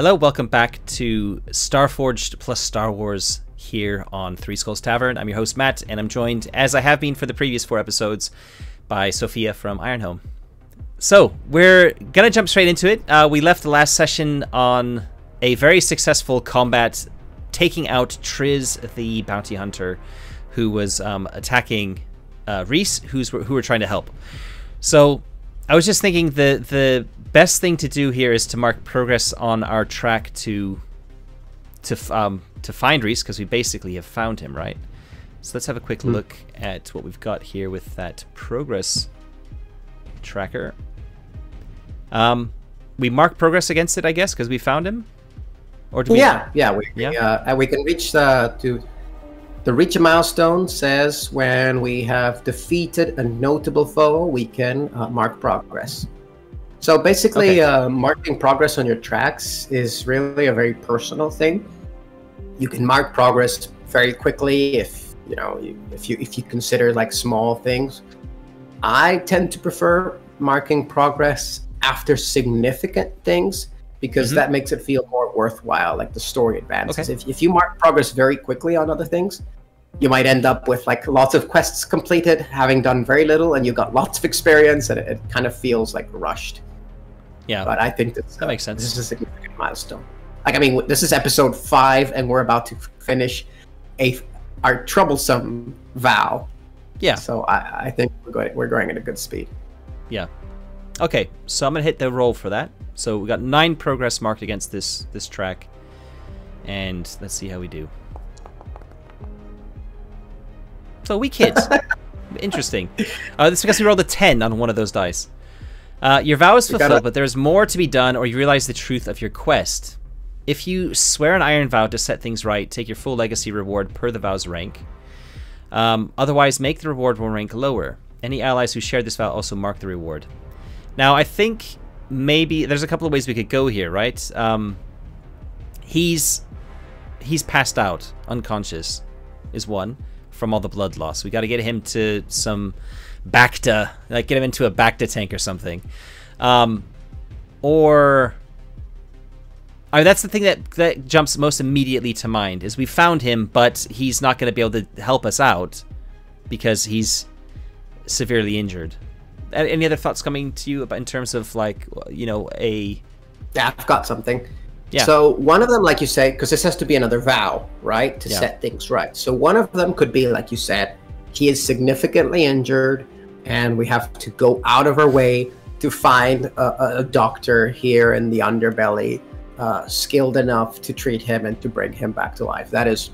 Hello, welcome back to Starforged plus Star Wars here on Three Skulls Tavern. I'm your host Matt, and I'm joined, as I have been for the previous 4 episodes, by Sophia from Ironhome. So, we're gonna jump straight into it. We left the last session on a very successful combat taking out Triz, the bounty hunter, who was attacking Reese, who were trying to help. So, I was just thinking the best thing to do here is to mark progress on our track to find Reese, because we basically have found him, right? So let's have a quick look at what we've got here with that progress tracker. We mark progress against it, I guess, because we found him. Or do we? We can reach the reach a milestone says when we have defeated a notable foe, we can mark progress. So basically, marking progress on your tracks is really a very personal thing. You can mark progress very quickly if you consider like small things. I tend to prefer marking progress after significant things because that makes it feel more worthwhile, like the story advances. Okay. If you mark progress very quickly on other things, you might end up with like lots of quests completed, having done very little, and you got lots of experience, and it kind of feels like rushed. Yeah, but I think that makes sense. This is a significant milestone. Like, I mean, this is episode 5, and we're about to finish our troublesome vow. Yeah. So I think we're going at a good speed. Yeah. Okay, so I'm gonna hit the roll for that. So we got 9 progress marked against this track, and let's see how we do. So we kids. Interesting. This is because we rolled a 10 on one of those dice. Your vow is fulfilled, but there's more to be done, or you realize the truth of your quest. If you swear an iron vow to set things right, take your full legacy reward per the vow's rank. Otherwise, make the reward one rank lower. Any allies who share this vow also mark the reward. Now, I think maybe there's a couple of ways we could go here, right? He's passed out, unconscious, is one, from all the blood loss. We got to get him to some Bacta, like get him into a Bacta tank or something. Or that's the thing that jumps most immediately to mind, is we found him, but he's not going to be able to help us out because he's severely injured. Any other thoughts coming to you about in terms of like, Yeah, I've got something. Yeah. So one of them, like you say, because this has to be another vow, right, to set things right. So one of them could be, like you said, he is significantly injured, and we have to go out of our way to find a doctor here in the underbelly, skilled enough to treat him and to bring him back to life. That is,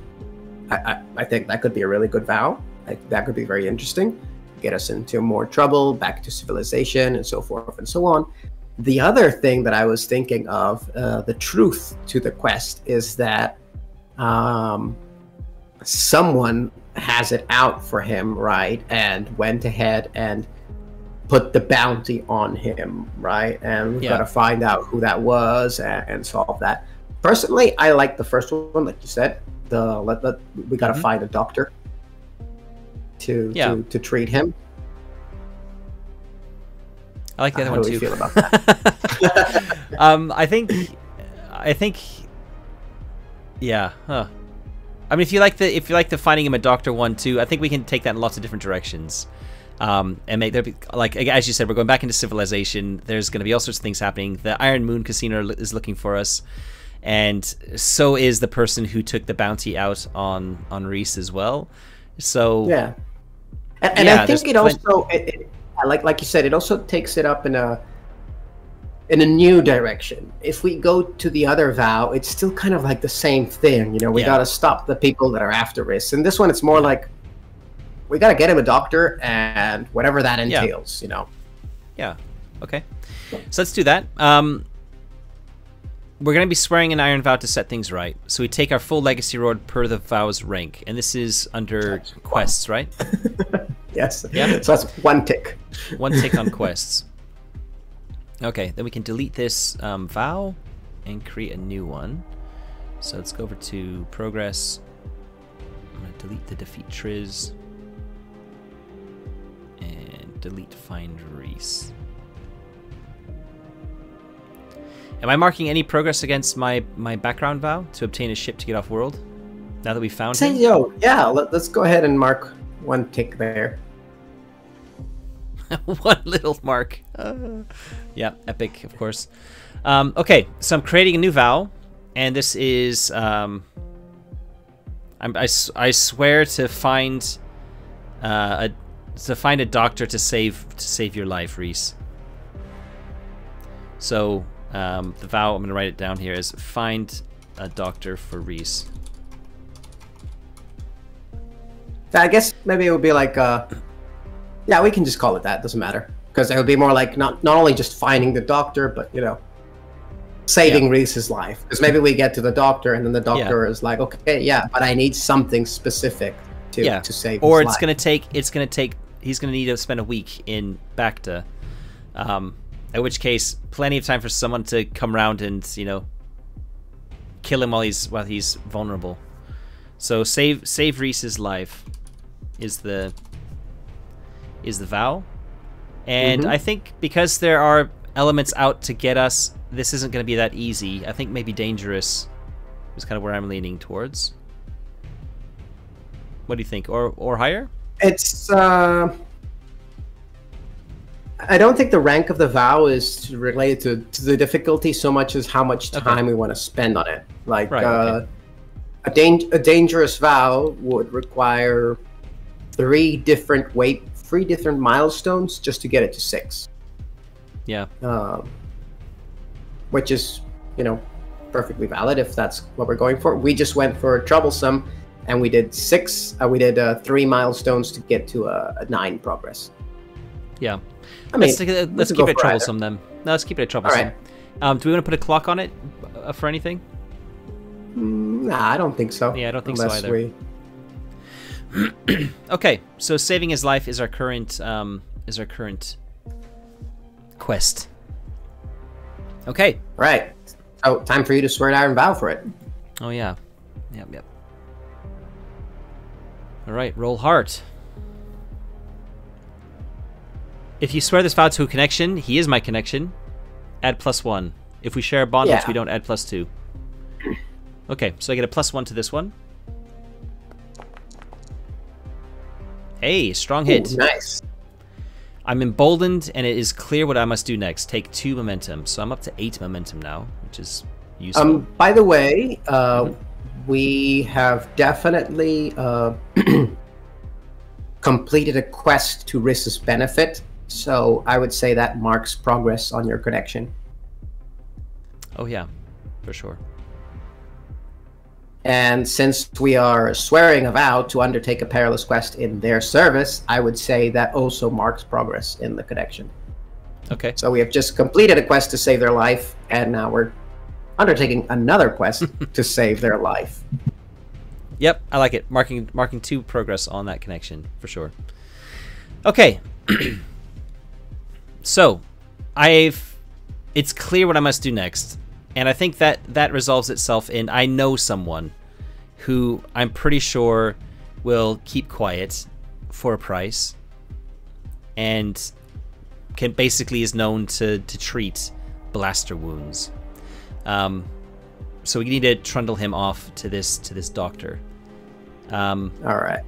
I think that could be a really good vow. That could be very interesting. Get us into more trouble, back to civilization, and so forth and so on. The other thing that I was thinking of, the truth to the quest, is that someone has it out for him, right? And went ahead and put the bounty on him, right? And we've got to find out who that was and solve that. Personally, I like the first one, like you said. We got to find a doctor to treat him. I like the other one too. How do you feel about that? I think, yeah. Huh. I mean, if you like the finding him a doctor one too, I think we can take that in lots of different directions. And make there be, like as you said, we're going back into civilization. There's going to be all sorts of things happening. The Iron Moon Casino is looking for us, and so is the person who took the bounty out on Reese as well. So yeah, and I think it also. Like you said, it also takes it up in a new direction. If we go to the other vow, it's still kind of like the same thing. We got to stop the people that are after us. And this one, it's more like we got to get him a doctor and whatever that entails. Yeah. Okay. So let's do that. We're going to be swearing an iron vow to set things right. So we take our full legacy reward per the vow's rank, and this is under quests, right? Yes. Yeah. So that's 1 tick. 1 tick on quests. Okay, then we can delete this vow and create a new one. So let's go over to progress. I'm going to delete the defeat Triz and delete find Reese. Am I marking any progress against my background vow to obtain a ship to get off world? Now that we found him? Yeah, let's go ahead and mark one tick there. One little mark. Yeah, epic, of course. Okay, so I'm creating a new vow, and this is I swear to find a doctor to save your life, Reese. So the vow, I'm gonna write it down here, is find a doctor for Reese. I guess maybe it would be like yeah, we can just call it that. Doesn't matter, because it would be more like not only just finding the doctor, but saving Reese's life. Because maybe we get to the doctor, and then the doctor is like, okay, yeah, but I need something specific to save. Or his it's life. gonna take. He's gonna need to spend a week in Bacta. At which case, plenty of time for someone to come around and kill him while he's vulnerable. So save Reese's life is the vow, and I think because there are elements out to get us, this isn't going to be that easy. I think maybe dangerous is kind of where I'm leaning towards. What do you think? Or higher? It's I don't think the rank of the vow is related to the difficulty so much as how much time we want to spend on it. Like a dangerous vow would require three different milestones just to get it to 6. Yeah. Which is, perfectly valid if that's what we're going for. We just went for troublesome, and we did 3 milestones to get to a 9 progress. Yeah. I mean, let's keep it troublesome then. No, let's keep it troublesome. All right. Do we want to put a clock on it for anything? Nah, I don't think so. Yeah, I don't think so either. Okay, so saving his life is our current quest. Okay. Right. Oh, time for you to swear an iron vow for it. Oh yeah. Yep. All right, roll heart. If you swear this vow to a connection, he is my connection. Add +1. If we share a bond, which we don't, add +2. Okay, so I get a +1 to this one. Hey, strong hit. Ooh, nice. I'm emboldened, and it is clear what I must do next. Take 2 momentum. So I'm up to 8 momentum now, which is useful. By the way, we have definitely completed a quest to Riss's benefit. So I would say that marks progress on your connection. Oh yeah, for sure. And since we are swearing a vow to undertake a perilous quest in their service, I would say that also marks progress in the connection. Okay. So we have just completed a quest to save their life, and now we're undertaking another quest to save their life. Yep, I like it. Marking 2 progress on that connection, for sure. Okay. So, it's clear what I must do next. And I think that resolves itself in I know someone who I'm pretty sure will keep quiet for a price and basically is known to treat blaster wounds. So we need to trundle him off to this doctor. All right.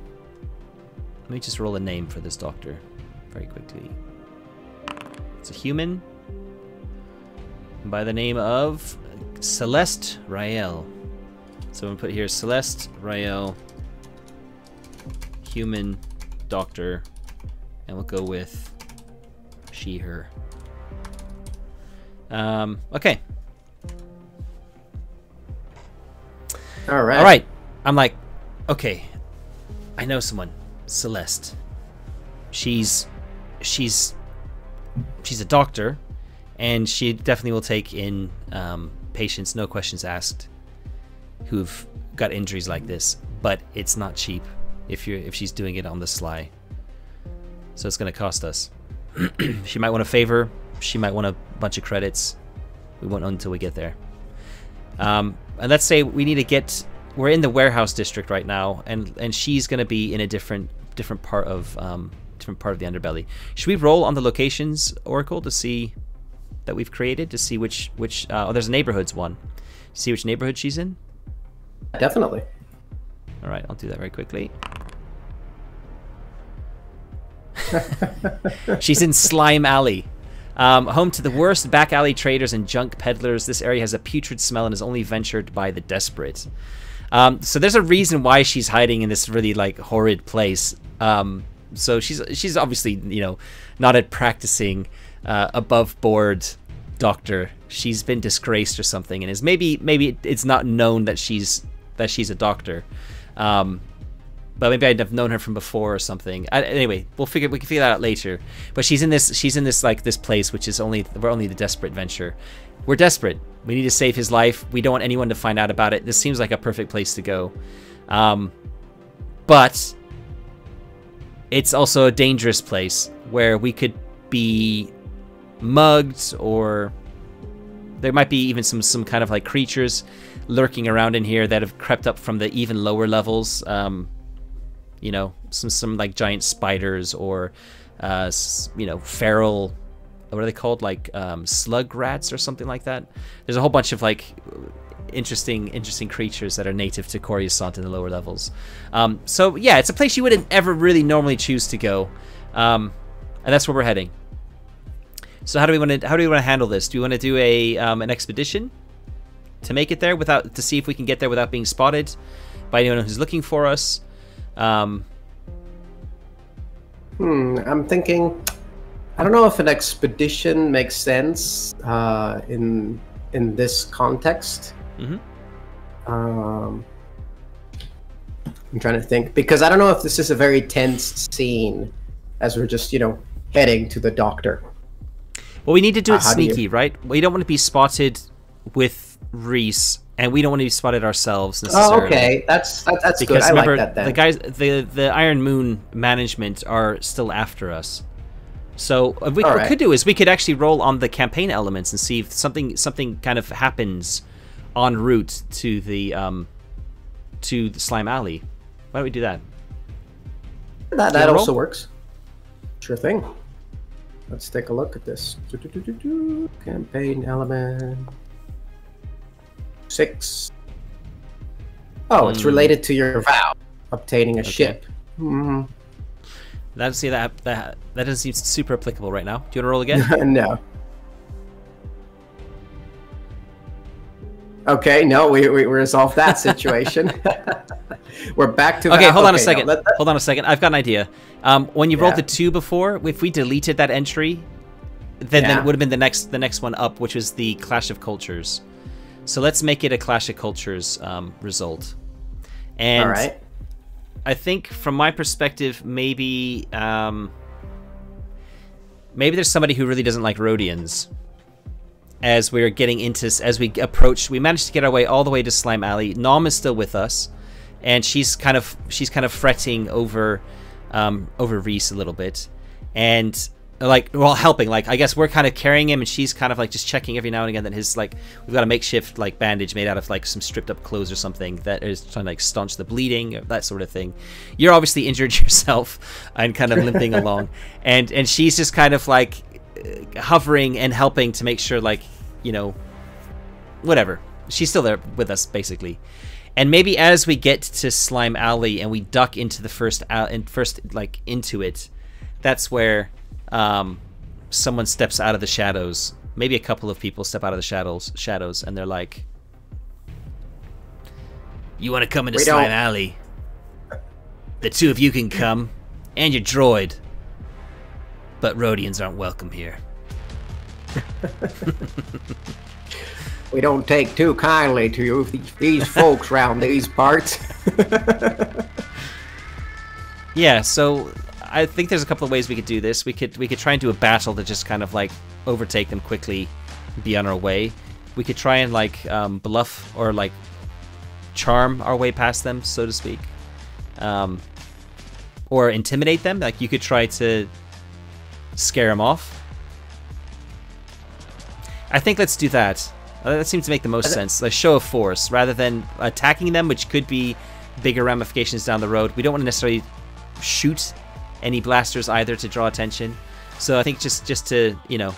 Let me just roll a name for this doctor very quickly. It's a human by the name of Celeste Rael. So I'm gonna put here Celeste Rael, human doctor, and we'll go with she/her. Okay. All right. All right. I'm like, okay, I know someone, Celeste. She's a doctor, and she definitely will take in patients, no questions asked, who've got injuries like this. But it's not cheap if she's doing it on the sly. So it's going to cost us. She might want a favor. She might want a bunch of credits. We won't know until we get there. And let's say we need to get. We're in the warehouse district right now, and she's going to be in a different part of the underbelly. Should we roll on the locations oracle to see that we've created to see which oh, there's a neighborhoods one. See which neighborhood she's in? Definitely. All right, I'll do that very quickly. She's in Slime Alley. Home to the worst back alley traders and junk peddlers, this area has a putrid smell and is only ventured by the desperate. So there's a reason why she's hiding in this really like horrid place. So she's obviously, you know, not a practicing above board doctor. She's been disgraced or something, and is maybe it's not known that she's a doctor. But maybe I'd have known her from before or something. Anyway, we can figure that out later. But she's in this like this place, which is we're only the desperate venture. We're desperate. We need to save his life. We don't want anyone to find out about it. This seems like a perfect place to go. But it's also a dangerous place where we could be mugged, or there might be even some kind of like creatures lurking around in here that have crept up from the even lower levels. You know, some like giant spiders, or you know, feral, what are they called, like slug rats or something like that. There's a whole bunch of like interesting creatures that are native to Coruscant in the lower levels. So yeah, it's a place you wouldn't ever really normally choose to go, and that's where we're heading. So how do we want to handle this? Do we want to do an expedition to make it there to see if we can get there without being spotted by anyone who's looking for us? I'm thinking, I don't know if an expedition makes sense in this context. I'm trying to think, because I don't know if this is a very tense scene as we're just, you know, heading to the doctor. Well, we need to do it sneaky, right? We don't want to be spotted with Reese, and we don't want to be spotted ourselves necessarily. Oh, okay, that's because good. I remember, like that then. The guys, the Iron Moon management are still after us. So what we could do is we could actually roll on the campaign elements and see if something kind of happens en route to the Slime Alley. Why don't we do that? That also works. Sure thing. Let's take a look at this. Campaign element 6. Oh, it's related to your vow, obtaining a ship. That doesn't seem super applicable right now. Do you want to roll again? No. Okay, no, we resolved that situation. We're back to okay. Hold on a second. Hold on a second. I've got an idea. When you rolled the 2 before, if we deleted that entry, then it would have been the next one up, which was the Clash of Cultures. So let's make it a Clash of Cultures result. And all right. I think from my perspective, maybe there's somebody who really doesn't like Rhodians. As we managed to get our way all the way to Slime Alley. Nom is still with us, and she's kind of fretting over Reese a little bit, and like we're all helping. Like I guess we're kind of carrying him, and she's kind of like just checking every now and again that his we've got a makeshift like bandage made out of like some stripped up clothes or something that is trying to like staunch the bleeding, or that sort of thing. You're obviously injured yourself and kind of limping along, and she's just kind of like hovering and helping to make sure, like, you know, whatever, she's still there with us basically. And maybe as we get to Slime Alley and we duck into the first like into it, that's where someone steps out of the shadows. Maybe a couple of people step out of the shadows, and they're like, "You want to come into Slime Alley? The 2 of you can come, and your droid. But Rhodians aren't welcome here." We don't take too kindly to these folks around these parts. Yeah, so I think there's a couple of ways we could do this. We could try and do a battle to just kind of like overtake them quickly, be on our way. We could try and like bluff or like charm our way past them, so to speak, or intimidate them. Like you could try to scare them off. I think let's do that. That seems to make the most sense. A show of force rather than attacking them, which could be bigger ramifications down the road. We don't want to necessarily shoot any blasters either to draw attention. So I think just to, you know,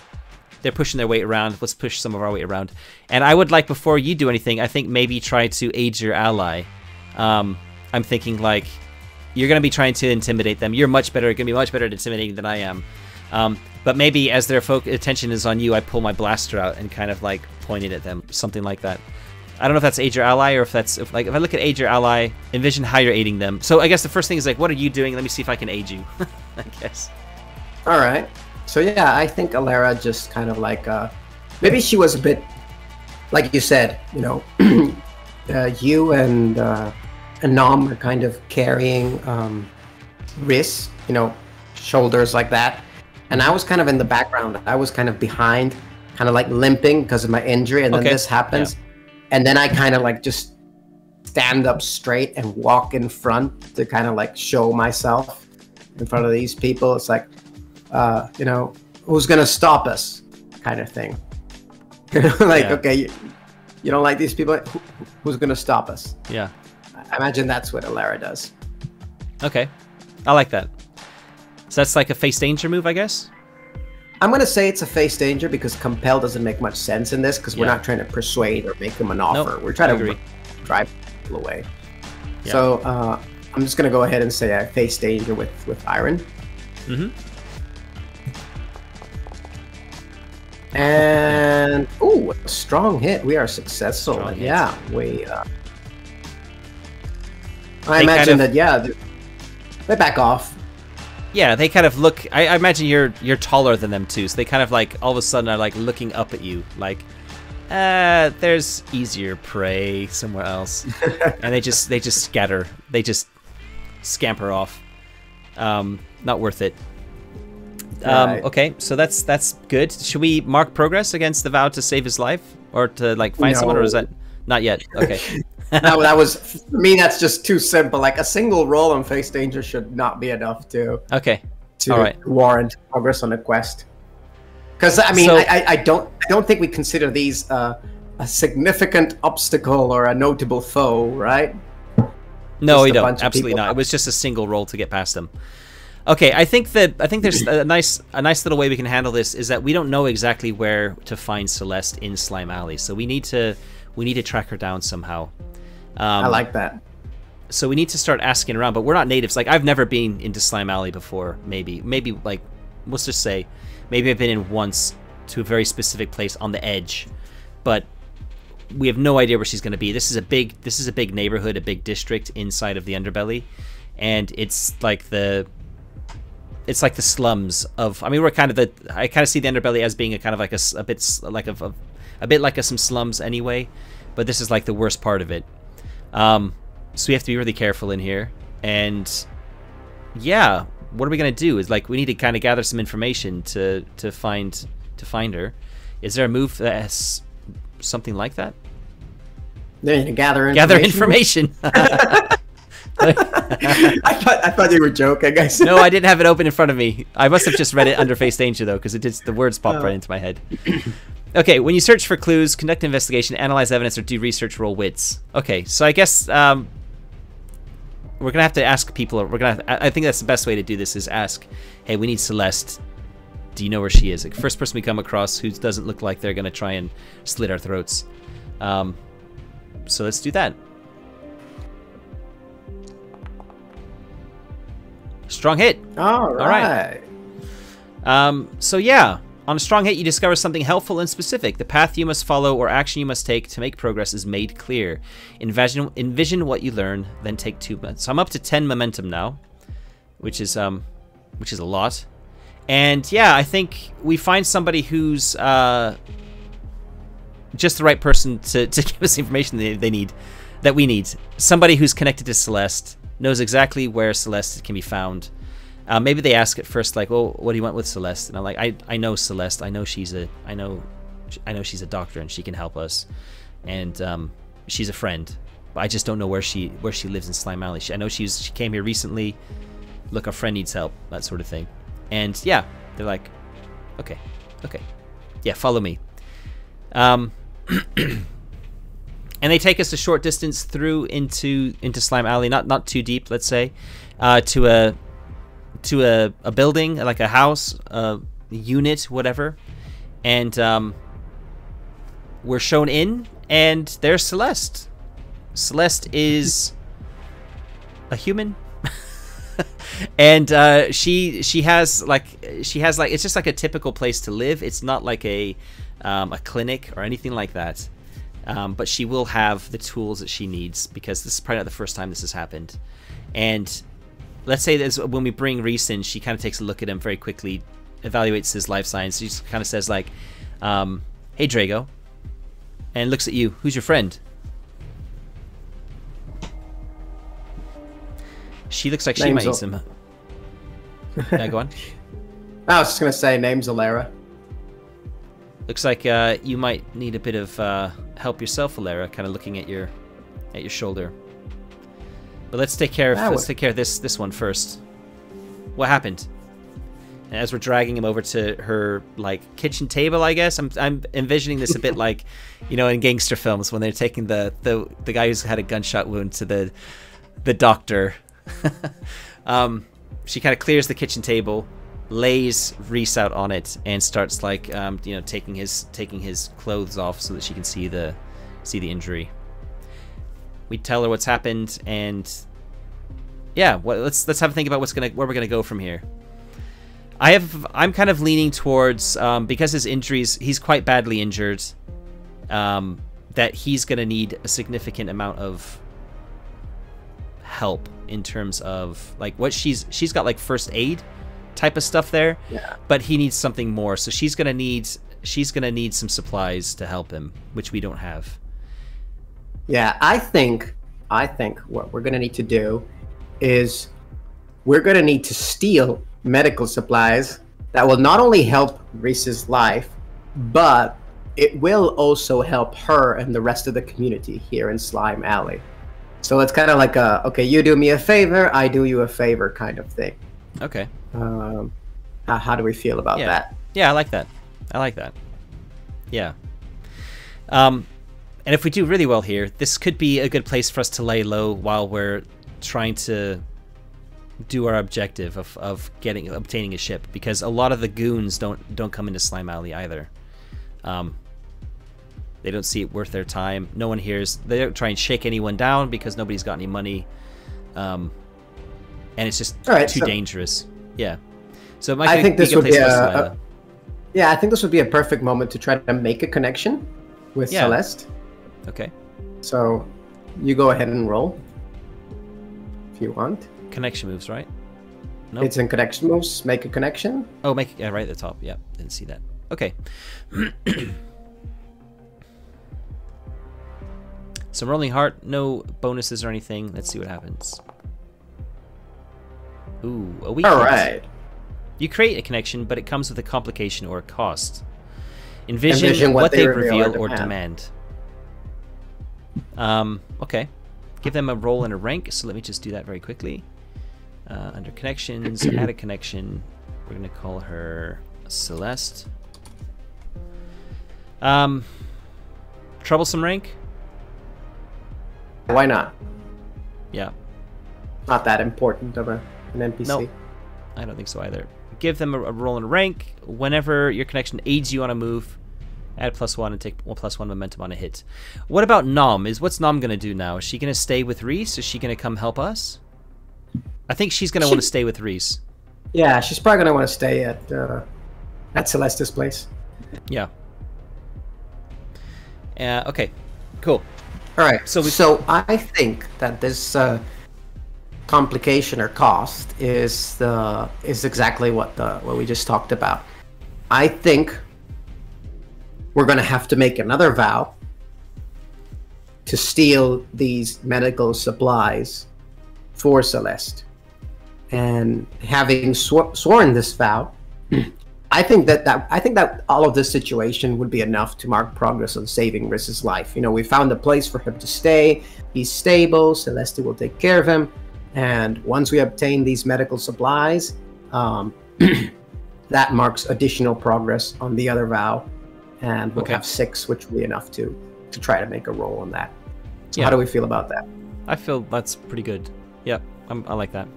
they're pushing their weight around. Let's push some of our weight around. And I would like, before you do anything, I think maybe try to aid your ally. I'm thinking like you're going to be trying to intimidate them. You're going to be much better at intimidating than I am. But maybe as their attention is on you, I pull my blaster out and kind of like point it at them, something like that. I don't know if that's aid your ally or if that's if I look at aid your ally, envision how you're aiding them. So I guess the first thing is like, what are you doing? Let me see if I can aid you. I guess. All right. So yeah, I think Alara just kind of like maybe she was a bit like you said, you know, you and Nom are kind of carrying wrists, you know, shoulders like that. And I was kind of in the background. I was kind of behind, kind of like limping because of my injury. And then this happens. Yeah. And then I kind of like just stand up straight and walk in front to kind of like show myself in front of these people. It's like, you know, who's going to stop us kind of thing. Like, okay, you don't like these people? Who's going to stop us? Yeah. I imagine that's what Alara does. Okay. I like that. So that's like a face danger move, I guess? I'm going to say it's a face danger because compel doesn't make much sense in this because we're not trying to persuade or make them an offer. We're trying to drive people away. Yeah. So I'm just going to go ahead and say I face danger with Iron. Mm-hmm. And, ooh, a strong hit. We are successful. Yeah, we... I imagine that, they back off. Yeah, they kind of look. I imagine you're taller than them too, so they kind of like all of a sudden are like looking up at you, like, there's easier prey somewhere else, and they just scatter. They just scamper off. Not worth it. Right. Okay, so that's good. Should we mark progress against the vow to save his life, or to like find someone, or is that not yet? Okay. No, that was, for me, that's just too simple. Like a single roll on face danger should not be enough to warrant progress on a quest. Because I mean, so, I don't think we consider these a significant obstacle or a notable foe, right? No, we don't. Absolutely not. It was just a single roll to get past them. Okay, I think there's a nice little way we can handle this is that we don't know exactly where to find Celeste in Slime Alley, so we need to track her down somehow. I like that. So we need to start asking around, but we're not natives. Like, I've never been into Slime Alley before. Maybe like, let's just say, maybe I've been in once to a very specific place on the edge, but we have no idea where she's going to be. This is a big neighborhood, a big district inside of the Underbelly, and it's like the slums of. I mean, I kind of see the Underbelly as being a kind of like a bit like some slums anyway, but this is like the worst part of it. So we have to be really careful in here, and yeah, what are we gonna do? Is like we need to kind of gather some information to find her. Is there a move that has something like that? Gather information. I thought you were joking. No, I didn't have it open in front of me. I must have just read it under face danger though, because the words popped right into my head. Okay, when you search for clues, conduct an investigation, analyze evidence, or do research, roll wits. Okay, so I guess we're gonna have to ask people. I think that's the best way to do this is ask, hey, we need Celeste. Do you know where she is? Like, first person we come across who doesn't look like they're gonna try and slit our throats. So let's do that. Strong hit. All right. So yeah. On a strong hit, you discover something helpful and specific. The path you must follow or action you must take to make progress is made clear. Envision what you learn, then take 2 minutes. So I'm up to 10 momentum now, which is a lot. And yeah, I think we find somebody who's just the right person to give us the information that we need. Somebody who's connected to Celeste, knows exactly where Celeste can be found. Maybe they ask at first, like, "Well, what do you want with Celeste?" And I'm like, "I know Celeste. I know she's a she's a doctor and she can help us, and she's a friend. But I just don't know where she lives in Slime Alley. I know she came here recently. Look, our friend needs help, that sort of thing." And yeah, they're like, "Okay, yeah, follow me." And they take us a short distance through into Slime Alley, not too deep, let's say, to a building, like a house, a unit, whatever. And we're shown in, and there's Celeste. Celeste is a human. And she has like it's just like a typical place to live. It's not like a clinic or anything like that. But she will have the tools that she needs, because this is probably not the first time this has happened. And let's say that when we bring Reese in, she kind of takes a look at him very quickly, evaluates his life signs. She just kind of says like, "Hey Drago," and looks at you. "Who's your friend?" She looks like she might need some. Yeah, go on. I was just gonna say, name's Alara. Looks like you might need a bit of help yourself, Alara. Kind of looking at your shoulder. But let's take care of this one first. What happened? And as we're dragging him over to her like kitchen table, I guess I'm envisioning this a bit like, you know, in gangster films when they're taking the guy who's had a gunshot wound to the doctor. She kind of clears the kitchen table, lays Reese out on it, and starts like you know, taking his clothes off so that she can see the injury. We tell her what's happened, and yeah, let's have a think about where we're gonna go from here. I'm kind of leaning towards because his injuries, he's quite badly injured, that he's gonna need a significant amount of help in terms of like what she's got like first aid type of stuff there. Yeah. But he needs something more, so she's gonna need some supplies to help him, which we don't have. Yeah, I think what we're gonna need to do is we're gonna need to steal medical supplies that will not only help Reese's life, but it will also help her and the rest of the community here in Slime Alley. So it's kind of like a, okay, you do me a favor, I do you a favor kind of thing. Okay. How do we feel about that? Yeah, I like that. Yeah. And if we do really well here, this could be a good place for us to lay low while we're trying to do our objective of obtaining a ship, because a lot of the goons don't come into Slime Alley either. They don't see it worth their time. No one hears. They don't try and shake anyone down because nobody's got any money, and it's just too dangerous. Yeah. So it might I think this would be I think this would be a perfect moment to try to make a connection with Celeste. Okay. So you go ahead and roll if you want. Connection moves, right? No. Nope. It's in connection moves. Make a connection. Oh, make it right at the top. Yeah, didn't see that. Okay. So rolling heart, no bonuses or anything. Let's see what happens. Ooh, a weak. All right. You create a connection, but it comes with a complication or a cost. Envision what they reveal or demand. Okay. Give them a role and a rank. So let me just do that very quickly. Under connections, add a connection. We're gonna call her Celeste. Troublesome rank. Why not? Yeah. Not that important of an NPC. Nope. I don't think so either. Give them a role and a rank. Whenever your connection aids you on a move, add +1 and take +1 momentum on a hit. What about Nom? What's Nom gonna do now? Is she gonna stay with Reese? Is she gonna come help us? I think she's gonna want to stay with Reese. Yeah, she's probably gonna want to stay at Celeste's place. Yeah. Okay. Cool. All right. So I think that this complication or cost is exactly what we just talked about. I think we're going to have to make another vow to steal these medical supplies for Celeste. And having sworn this vow, I think that all of this situation would be enough to mark progress on saving Riss's life. You know, we found a place for him to stay. He's stable. Celeste will take care of him. And once we obtain these medical supplies, that marks additional progress on the other vow. And we'll have 6, which will be enough to try to make a roll on that. So how do we feel about that? I feel that's pretty good. Yep, I like that.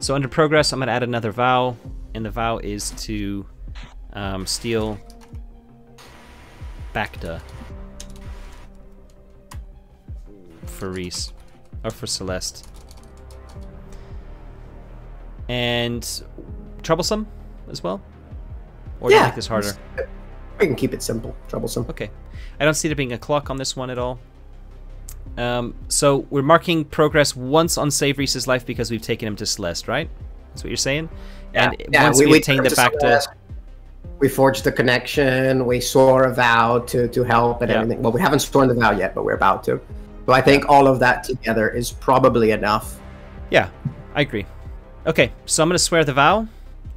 So under progress, I'm going to add another vow. And the vow is to steal Bacta for Reese, or for Celeste. And troublesome as well? Or do you make this harder? We can keep it simple. Troublesome. Okay. I don't see there being a clock on this one at all. So we're marking progress once on Save Reese's life because we've taken him to Celeste, right? That's what you're saying? Yeah. And once we obtain the Bacta... We forged the connection, we swore a vow to help and everything. Well, we haven't sworn the vow yet, but we're about to. So I think all of that together is probably enough. Yeah, I agree. Okay, so I'm going to swear the vow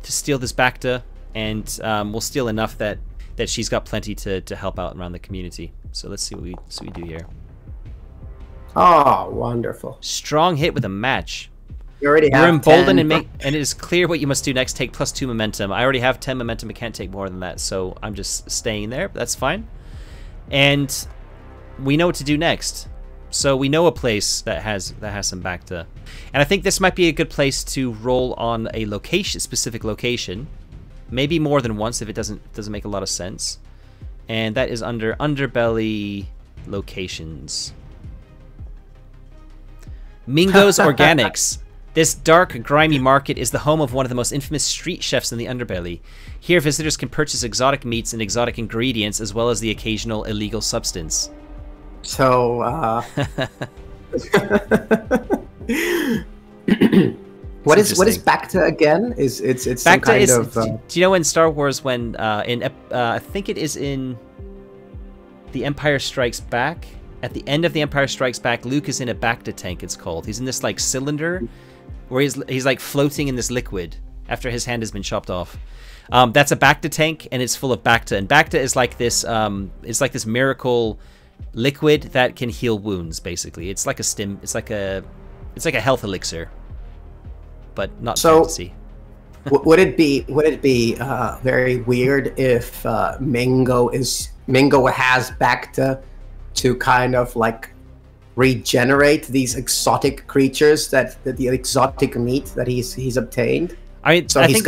to steal this Bacta, and we'll steal enough that she's got plenty to help out around the community. So let's see what we do here. Oh, wonderful. Strong hit with a match. You already have You're emboldened 10. and it is clear what you must do next. Take +2 momentum. I already have 10 momentum. I can't take more than that, so I'm just staying there. But that's fine. And we know what to do next. So we know a place that has some Bacta. And I think this might be a good place to roll on a specific location. Maybe more than once if it doesn't make a lot of sense. And that is under Underbelly locations. Mingo's Organics. This dark, grimy market is the home of one of the most infamous street chefs in the Underbelly. Here, visitors can purchase exotic meats and exotic ingredients, as well as the occasional illegal substance. So, what is Bacta again? It's Bacta some kind is. of. Do you know in Star Wars when I think it is in The Empire Strikes Back? At the end of The Empire Strikes Back, Luke is in a Bacta tank. It's called. He's in this like cylinder, where he's like floating in this liquid after his hand has been chopped off. That's a Bacta tank, and it's full of Bacta. And Bacta is like this. It's like this miracle liquid that can heal wounds. Basically, it's like a stim. It's like a health elixir, but not fantasy. Would it be very weird if Mingo has Bacta to kind of like regenerate these exotic creatures that the exotic meat that he's obtained? I think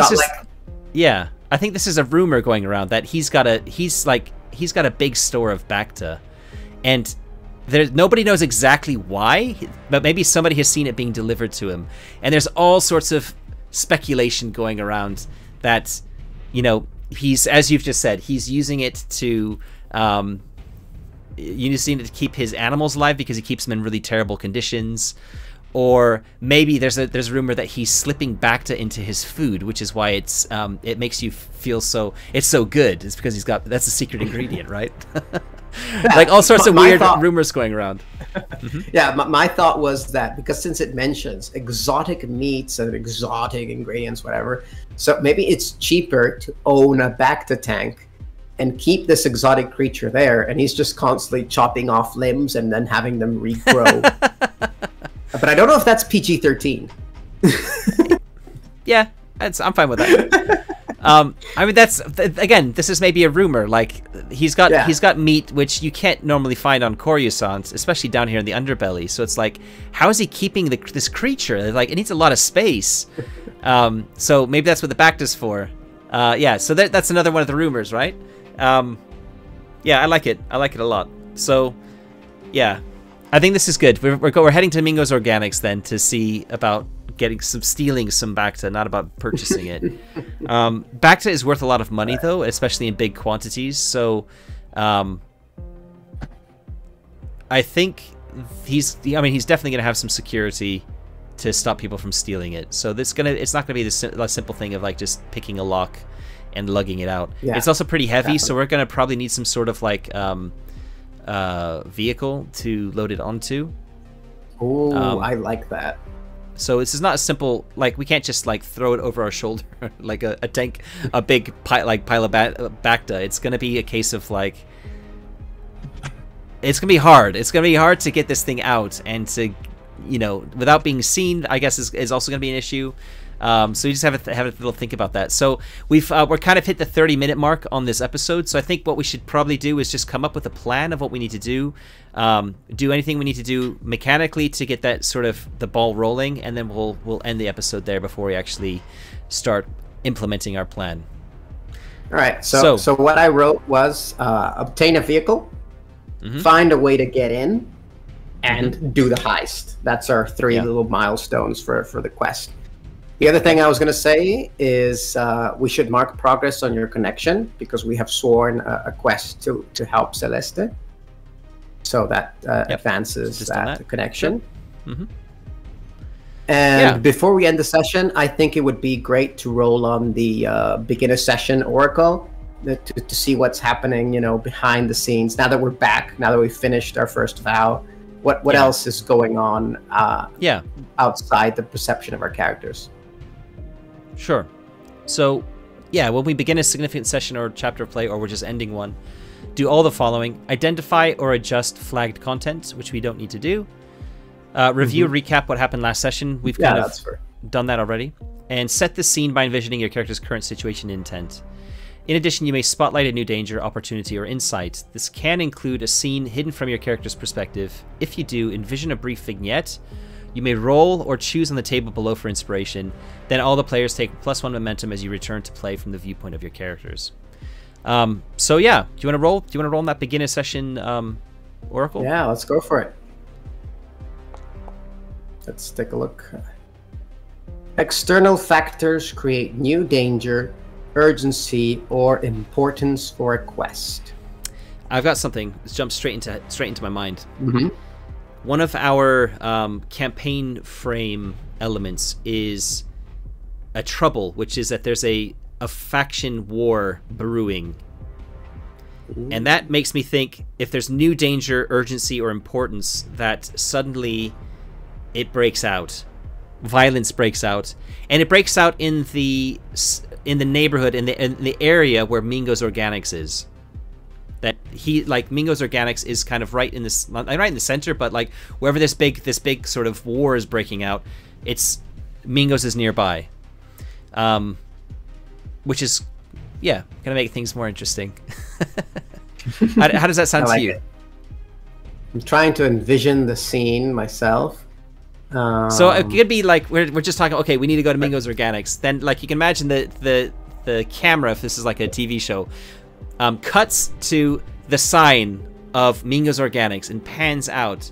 this is a rumor going around that he's got a big store of Bacta, and nobody knows exactly why, but maybe somebody has seen it being delivered to him, and there's all sorts of speculation going around that, you know, he's, as you've just said, he's using it to to keep his animals alive because he keeps them in really terrible conditions. Or maybe there's a rumor that he's slipping Bacta into his food, which is why it makes you feel so good. It's because that's a secret ingredient, right? Like all sorts of weird rumors going around. Yeah, my thought was that because since it mentions exotic meats and exotic ingredients, whatever, so maybe it's cheaper to own a Bacta tank and keep this exotic creature there, and he's just constantly chopping off limbs and then having them regrow. But I don't know if that's PG-13. Yeah, I'm fine with that. I mean, again, this is maybe a rumor. Like he's got meat which you can't normally find on Coruscant, especially down here in the Underbelly. So it's like, how is he keeping this creature? Like, it needs a lot of space. So maybe that's what the Bacta's for. Yeah. So that's another one of the rumors, right? Yeah, I like it. I like it a lot. So, yeah, I think this is good. We're heading to Mingo's Organics then to see about stealing some Bacta, not about purchasing it. Bacta is worth a lot of money though, especially in big quantities. So, I think he's definitely gonna have some security to stop people from stealing it. So it's not gonna be the simple thing of like just picking a lock and lugging it out. Yeah, it's also pretty heavy, so we're gonna probably need some sort of like vehicle to load it onto. Oh, I like that. So this is not a simple, like, we can't just like throw it over our shoulder like a tank, a big pile of Bacta. It's gonna be a case of like, it's gonna be hard. It's gonna be hard to get this thing out, and to, you know, without being seen, I guess is also gonna be an issue. So you just have a little think about that. So we're kind of hit the 30-minute mark on this episode. So I think what we should probably do is just come up with a plan of what we need to do anything we need to do mechanically to get that sort of the ball rolling, and then we'll end the episode there before we actually start implementing our plan. All right. So what I wrote was obtain a vehicle, find a way to get in, and do the heist. That's our three little milestones for the quest. The other thing I was going to say is we should mark progress on your connection, because we have sworn a quest to help Celeste. So that advances that connection. Sure. And before we end the session, I think it would be great to roll on the beginner session oracle to see what's happening, you know, behind the scenes. Now that we're back, now that we've finished our first vow, what else is going on outside the perception of our characters? Sure. So, when we begin a significant session or chapter of play, or we're just ending one, do all the following: identify or adjust flagged content, which we don't need to do. Review, recap what happened last session. We've kind of done that already. And set the scene by envisioning your character's current situation and intent. In addition, you may spotlight a new danger, opportunity, or insight. This can include a scene hidden from your character's perspective. If you do, envision a brief vignette. You may roll or choose on the table below for inspiration. Then all the players take +1 momentum as you return to play from the viewpoint of your characters. So yeah, do you want to roll? Do you want to roll in that beginner session oracle? Yeah, let's go for it. Let's take a look. External factors create new danger, urgency, or importance for a quest. I've got something. Let's jump straight into my mind. One of our campaign frame elements is a trouble, which is that there's a faction war brewing. And that makes me think, if there's new danger, urgency, or importance, that suddenly it breaks out. Violence breaks out. And it breaks out in the neighborhood, in the area where Mingo's Organics is. That Mingo's Organics is kind of right in this, not right in the center, but like wherever this big sort of war is breaking out, it's Mingo's is nearby. Which is, gonna make things more interesting. How does that sound to you? I'm trying to envision the scene myself. So it could be like we're just talking. Okay, we need to go to Mingo's Organics. Then, like, you can imagine the camera, if this is like a TV show, cuts to the sign of Mingo's Organics and pans out.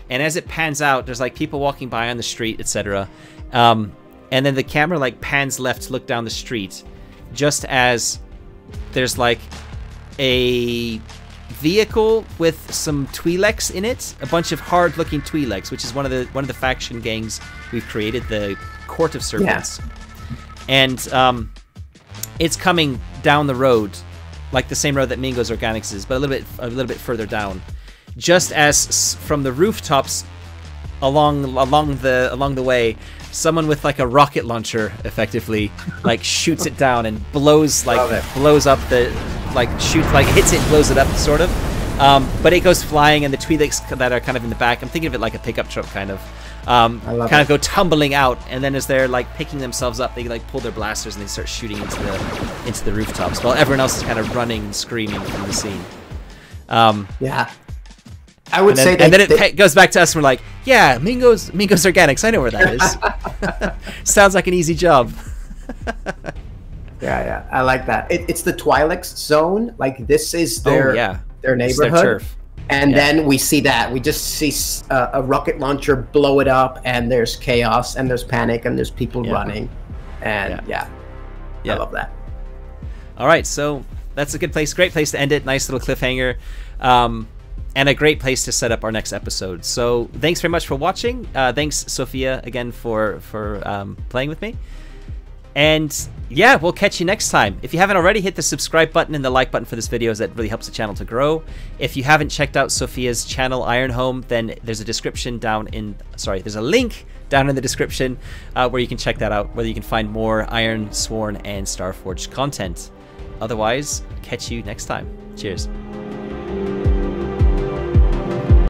And as it pans out, there's like people walking by on the street, etc. And then the camera like pans left to look down the street, just as there's like a vehicle with some Twi'leks in it, a bunch of hard-looking Twi'leks, which is one of the faction gangs we've created, the Court of Serpents. And it's coming down the road, like the same road that Mingo's Organics is, but a little bit further down. Just as from the rooftops along the way, someone with like a rocket launcher effectively like shoots it down and blows up the hits it, blows it up sort of. But it goes flying, and the Twi'leks that are kind of in the back, I'm thinking of it like a pickup truck kind of, go tumbling out, and then as they're like picking themselves up, they like pull their blasters and they start shooting into the rooftops, while everyone else is kind of running and screaming from the scene. I would say, and then it goes back to us, and we're like, yeah, Mingo's Organics, I know where that is. Sounds like an easy job. Yeah, I like that. It's the Twi'leks zone. Like, this is their neighborhood. It's their turf. And then we see that. We just see a rocket launcher blow it up, and there's chaos, and there's panic, and there's people running. And I love that. All right, so that's a good place, great place to end it. Nice little cliffhanger. And a great place to set up our next episode. So thanks very much for watching. Thanks, Sophia, again for playing with me. And yeah, we'll catch you next time. If you haven't already, hit the subscribe button and the like button for this video, as that really helps the channel to grow. If you haven't checked out Sophia's channel, Ironhome, then there's a link down in the description where you can check that out, where you can find more Iron, Sworn, and Starforged content. Otherwise, catch you next time. Cheers.